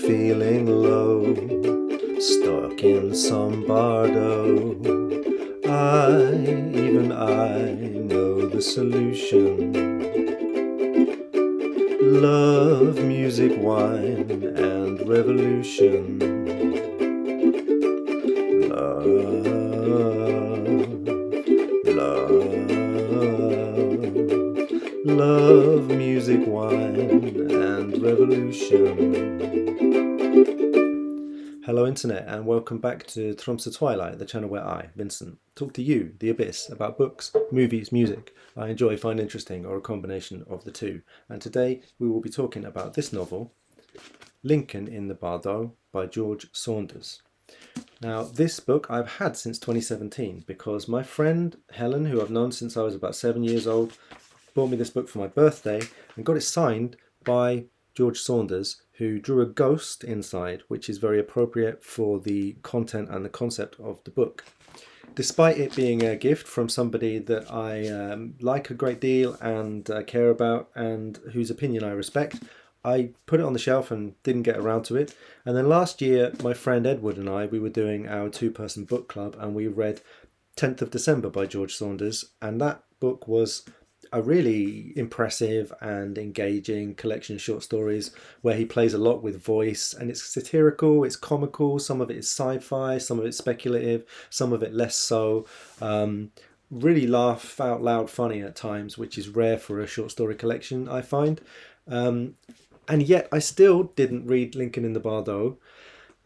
feeling low, stuck in some Bardo. Even I know the solution. Love, music, wine, and revolution. Love, love, music, wine, and revolution. Hello Internet, and welcome back to Tromsø Twilight, the channel where I, Vincent, talk to you, the Abyss, about books, movies, music I enjoy, find interesting, or a combination of the two. And today we will be talking about this novel, Lincoln in the Bardo by George Saunders. Now, this book I've had since 2017 because my friend Helen, who I've known since I was about 7 years old, bought me this book for my birthday and got it signed by George Saunders, who drew a ghost inside, which is very appropriate for the content and the concept of the book. Despite it being a gift from somebody that I like a great deal and care about and whose opinion I respect, I put it on the shelf and didn't get around to it. And then last year, my friend Edward and I, we were doing our two-person book club and we read 10th of December by George Saunders, and that book was a really impressive and engaging collection of short stories where he plays a lot with voice, and it's satirical, it's comical, some of it is sci-fi, some of it's speculative, some of it less so. Really laugh out loud funny at times, which is rare for a short story collection, I find. And yet I still didn't read Lincoln in the Bardo.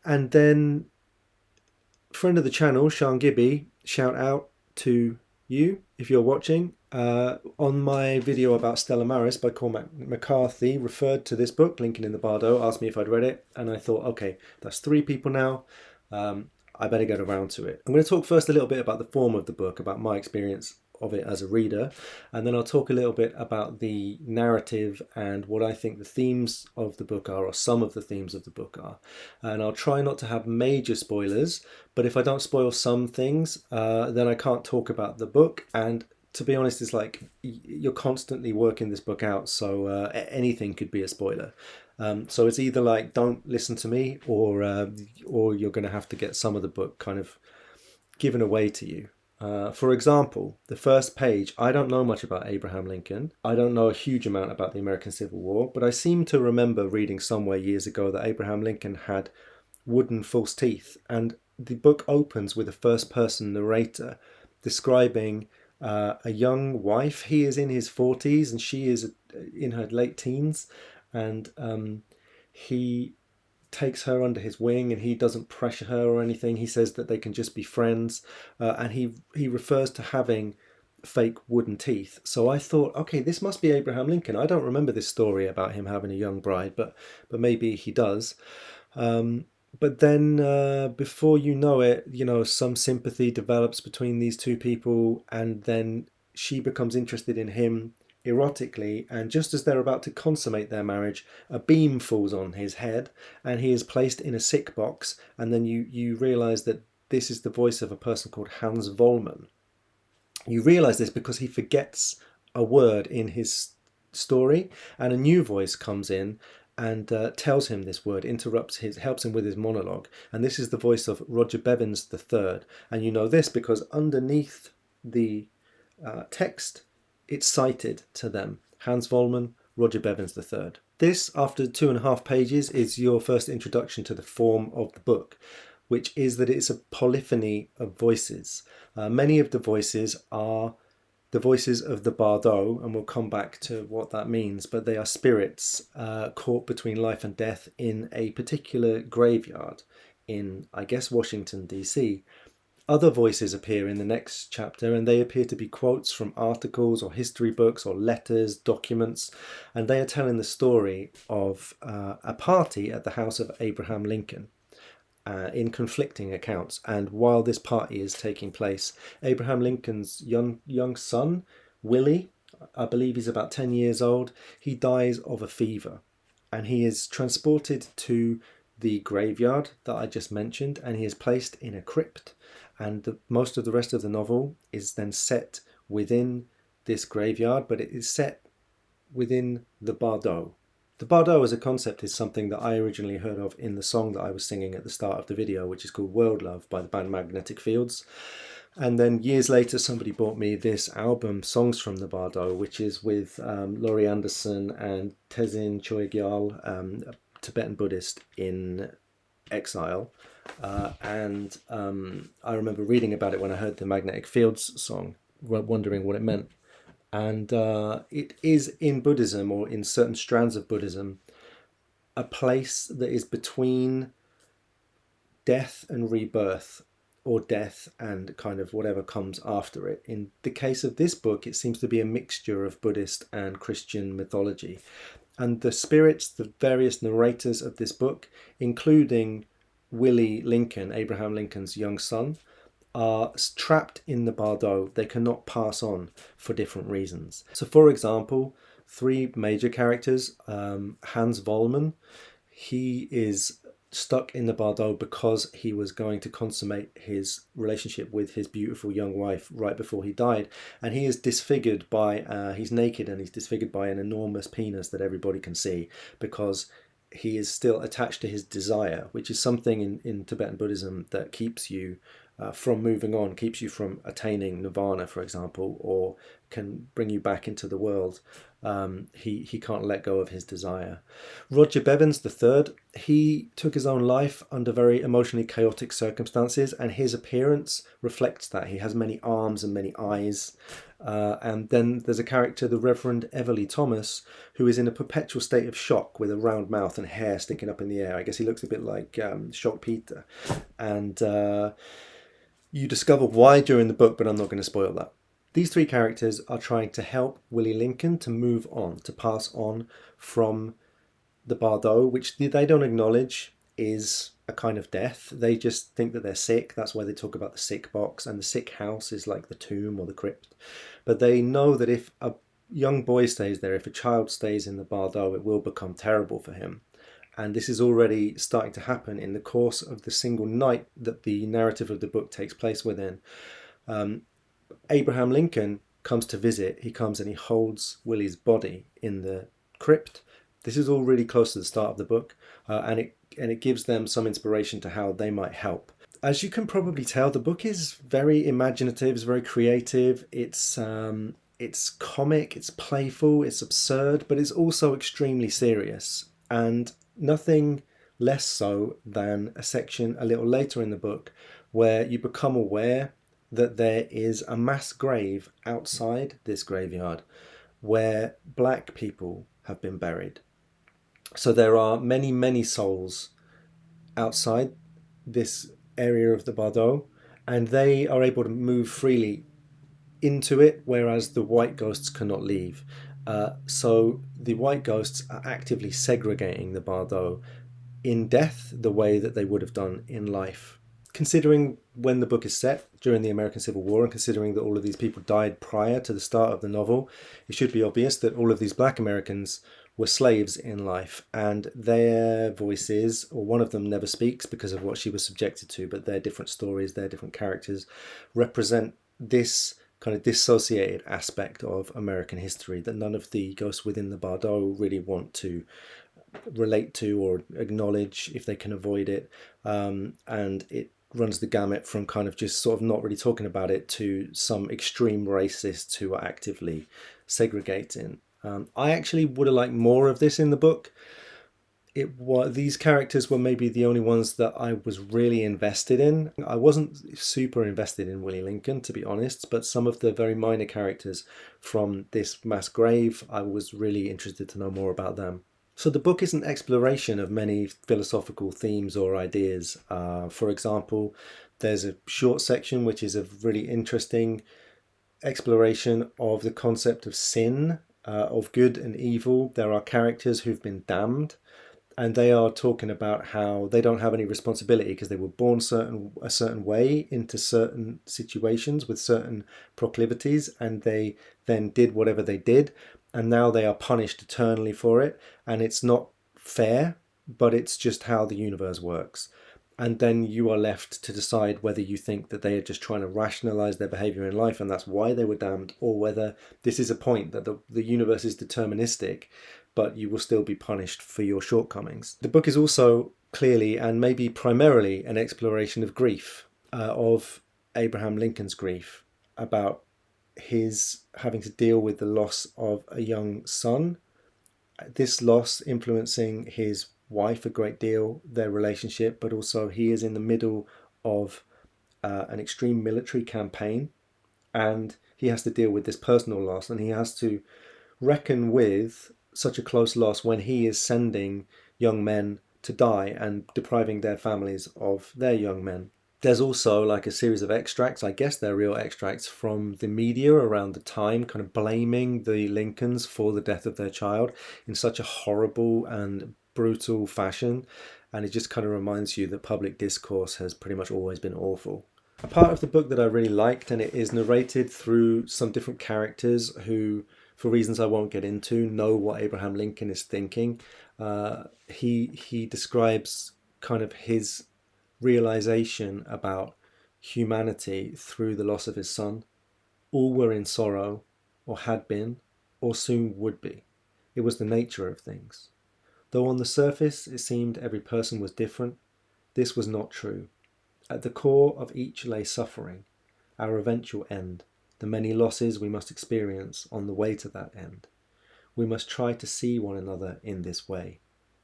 And then friend of the channel, Sean Gibby, shout out to you if you're watching, on my video about Stella Maris by Cormac McCarthy, referred to this book, Lincoln in the Bardo, asked me if I'd read it, and I thought, okay, that's 3 people now, I better get around to it. I'm going to talk first a little bit about the form of the book, about my experience of it as a reader, and then I'll talk a little bit about the narrative and what I think the themes of the book are, or some of the themes of the book are. And I'll try not to have major spoilers, but if I don't spoil some things, then I can't talk about the book. And to be honest, it's like you're constantly working this book out, so anything could be a spoiler. So it's either like don't listen to me, or you're going to have to get some of the book kind of given away to you. For example, the first page, I don't know much about Abraham Lincoln. I don't know a huge amount about the American Civil War, but I seem to remember reading somewhere years ago that Abraham Lincoln had wooden false teeth. And the book opens with a first-person narrator describing a young wife. He is in his 40s and she is in her late teens, and he takes her under his wing and he doesn't pressure her or anything. He says that they can just be friends, and he refers to having fake wooden teeth. So I thought, okay, this must be Abraham Lincoln. I don't remember this story about him having a young bride, but maybe he does. But then before you know it, some sympathy develops between these two people, and then she becomes interested in him erotically, and just as they're about to consummate their marriage, a beam falls on his head and he is placed in a sick box. And then you realize that this is the voice of a person called Hans Vollmann. You realize this because he forgets a word in his story, and a new voice comes in and tells him this word, helps him with his monologue. And this is the voice of Roger Bevins III. And you know this because underneath the text, it's cited to them, Hans Vollmann, Roger Bevins III. This, after 2.5 pages, is your first introduction to the form of the book, which is that it's a polyphony of voices. Many of the voices are the voices of the Bardo, and we'll come back to what that means, but they are spirits caught between life and death in a particular graveyard in, I guess, Washington, D.C. Other voices appear in the next chapter, and they appear to be quotes from articles or history books or letters, documents, and they are telling the story of a party at the house of Abraham Lincoln in conflicting accounts. And while this party is taking place, Abraham Lincoln's young son, Willie, I believe he's about 10 years old, he dies of a fever, and he is transported to the graveyard that I just mentioned, and he is placed in a crypt. And most of the rest of the novel is then set within this graveyard, but it is set within the Bardo. The Bardo as a concept is something that I originally heard of in the song that I was singing at the start of the video, which is called World Love by the band Magnetic Fields. And then years later, somebody bought me this album, Songs from the Bardo, which is with Laurie Anderson and Tenzin Choegyal, a Tibetan Buddhist in exile. I remember reading about it when I heard the Magnetic Fields song, wondering what it meant. And it is in Buddhism, or in certain strands of Buddhism, a place that is between death and rebirth, or death and kind of whatever comes after it. In the case of this book, it seems to be a mixture of Buddhist and Christian mythology. And the spirits, the various narrators of this book, including Willie Lincoln, Abraham Lincoln's young son, are trapped in the Bardo. They cannot pass on for different reasons. So, for example, three major characters. Hans Vollmann, he is stuck in the Bardo because he was going to consummate his relationship with his beautiful young wife right before he died, and he is disfigured by he's naked and he's disfigured by an enormous penis that everybody can see, because he is still attached to his desire, which is something in Tibetan Buddhism that keeps you from moving on, keeps you from attaining nirvana, for example, or can bring you back into the world. He can't let go of his desire. Roger Bevins III, he took his own life under very emotionally chaotic circumstances, and his appearance reflects that. He has many arms and many eyes. And then there's a character, the Reverend Everly Thomas, who is in a perpetual state of shock with a round mouth and hair sticking up in the air. I guess he looks a bit like Shock Peter. And you discover why during the book, but I'm not going to spoil that. These three characters are trying to help Willie Lincoln to move on, to pass on from the Bardo, which they don't acknowledge is a kind of death. They just think that they're sick. That's why they talk about the sick box, and the sick house is like the tomb or the crypt. But they know that if a young boy stays there, if a child stays in the Bardo, it will become terrible for him. And this is already starting to happen in the course of the single night that the narrative of the book takes place within. Abraham Lincoln comes to visit. He comes and he holds Willie's body in the crypt. This is all really close to the start of the book, and it gives them some inspiration to how they might help. As you can probably tell, the book is very imaginative, it's very creative, it's comic, it's playful, it's absurd, but it's also extremely serious. And nothing less so than a section a little later in the book where you become aware that there is a mass grave outside this graveyard where black people have been buried. So there are many, many souls outside this area of the Bardo, and they are able to move freely into it, whereas the white ghosts cannot leave. So the white ghosts are actively segregating the Bardo in death the way that they would have done in life. Considering when the book is set, during the American Civil War, and considering that all of these people died prior to the start of the novel, it should be obvious that all of these black Americans were slaves in life, and their voices, or one of them never speaks because of what she was subjected to, but their different stories, their different characters represent this kind of dissociated aspect of American history that none of the ghosts within the Bardo really want to relate to or acknowledge if they can avoid it. And it runs the gamut from kind of just sort of not really talking about it to some extreme racists who are actively segregating. I actually would have liked more of this in the book. These characters were maybe the only ones that I was really invested in. I wasn't super invested in Willie Lincoln, to be honest, but some of the very minor characters from this mass grave, I was really interested to know more about them. So the book is an exploration of many philosophical themes or ideas. For example, there's a short section which is a really interesting exploration of the concept of sin, of good and evil. There are characters who've been damned, and they are talking about how they don't have any responsibility because they were born a certain way into certain situations with certain proclivities, and they then did whatever they did, and now they are punished eternally for it. And it's not fair, but it's just how the universe works. And then you are left to decide whether you think that they are just trying to rationalize their behavior in life and that's why they were damned, or whether this is a point that the universe is deterministic but you will still be punished for your shortcomings. The book is also clearly and maybe primarily an exploration of grief, of Abraham Lincoln's grief, about his having to deal with the loss of a young son, this loss influencing his wife a great deal, their relationship, but also he is in the middle of an extreme military campaign, and he has to deal with this personal loss, and he has to reckon with such a close loss when he is sending young men to die and depriving their families of their young men. There's also like a series of extracts, I guess they're real extracts, from the media around the time, kind of blaming the Lincolns for the death of their child in such a horrible and brutal fashion. And it just kind of reminds you that public discourse has pretty much always been awful. A part of the book that I really liked, and it is narrated through some different characters who, for reasons I won't get into, know what Abraham Lincoln is thinking. He describes kind of his realization about humanity through the loss of his son. All were in sorrow, or had been, or soon would be. It was the nature of things. Though on the surface it seemed every person was different, this was not true. At the core of each lay suffering, our eventual end, the many losses we must experience on the way to that end. We must try to see one another in this way,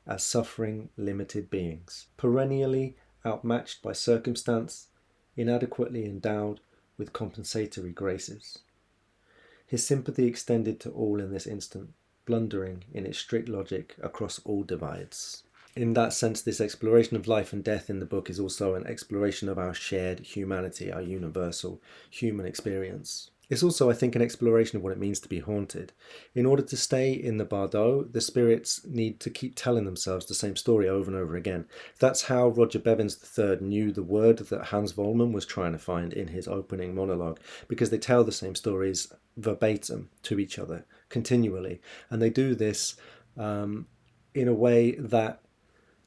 as suffering, limited beings, perennially outmatched by circumstance, inadequately endowed with compensatory graces. His sympathy extended to all in this instant, blundering in its strict logic across all divides. In that sense, this exploration of life and death in the book is also an exploration of our shared humanity, our universal human experience. It's also, I think, an exploration of what it means to be haunted. In order to stay in the Bardo, the spirits need to keep telling themselves the same story over and over again. That's how Roger Bevins III knew the word that Hans Vollmann was trying to find in his opening monologue, because they tell the same stories verbatim to each other continually. And they do this in a way that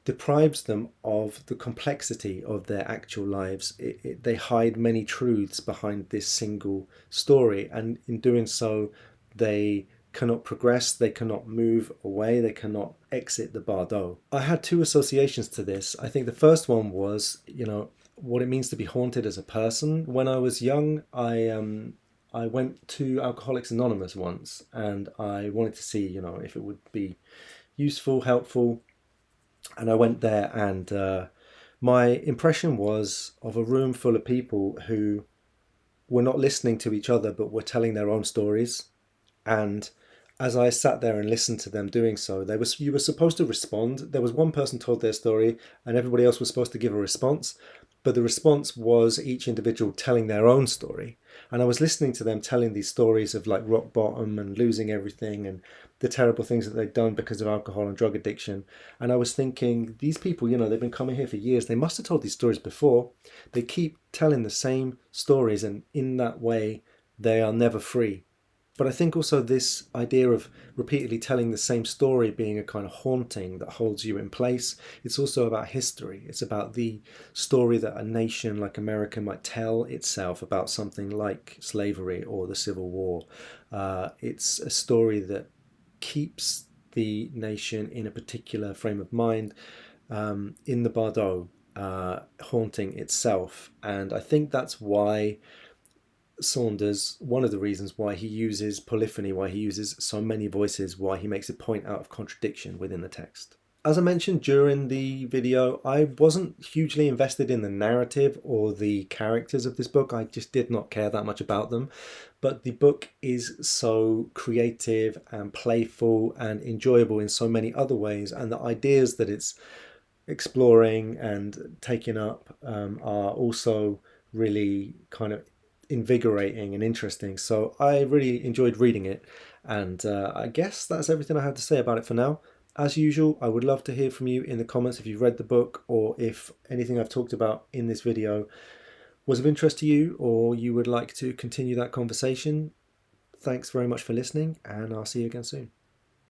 deprives them of the complexity of their actual lives. They hide many truths behind this single story, and in doing so, they cannot progress, they cannot move away, they cannot exit the Bardo. I had two associations to this. I think the first one was, what it means to be haunted as a person. When I was young, I went to Alcoholics Anonymous once, and I wanted to see, if it would be useful, helpful. And I went there, and my impression was of a room full of people who were not listening to each other, but were telling their own stories. And as I sat there and listened to them doing so, you were supposed to respond. There was one person told their story, and everybody else was supposed to give a response. But the response was each individual telling their own story. And I was listening to them telling these stories of like rock bottom and losing everything and the terrible things that they'd done because of alcohol and drug addiction. And I was thinking, these people, they've been coming here for years. They must have told these stories before. They keep telling the same stories, and in that way, they are never free. But I think also this idea of repeatedly telling the same story being a kind of haunting that holds you in place. It's also about history. It's about the story that a nation like America might tell itself about something like slavery or the Civil War. It's a story that keeps the nation in a particular frame of mind, in the Bardo, haunting itself. And I think that's why Saunders, one of the reasons why he uses polyphony, why he uses so many voices, why he makes a point out of contradiction within the text. As I mentioned during the video, I wasn't hugely invested in the narrative or the characters of this book. I just did not care that much about them. But the book is so creative and playful and enjoyable in so many other ways, and the ideas that it's exploring and taking up are also really kind of invigorating and interesting. So I really enjoyed reading it, and I guess that's everything I have to say about it for now. As usual, I would love to hear from you in the comments if you've read the book, or if anything I've talked about in this video was of interest to you, or you would like to continue that conversation. Thanks very much for listening, and I'll see you again soon.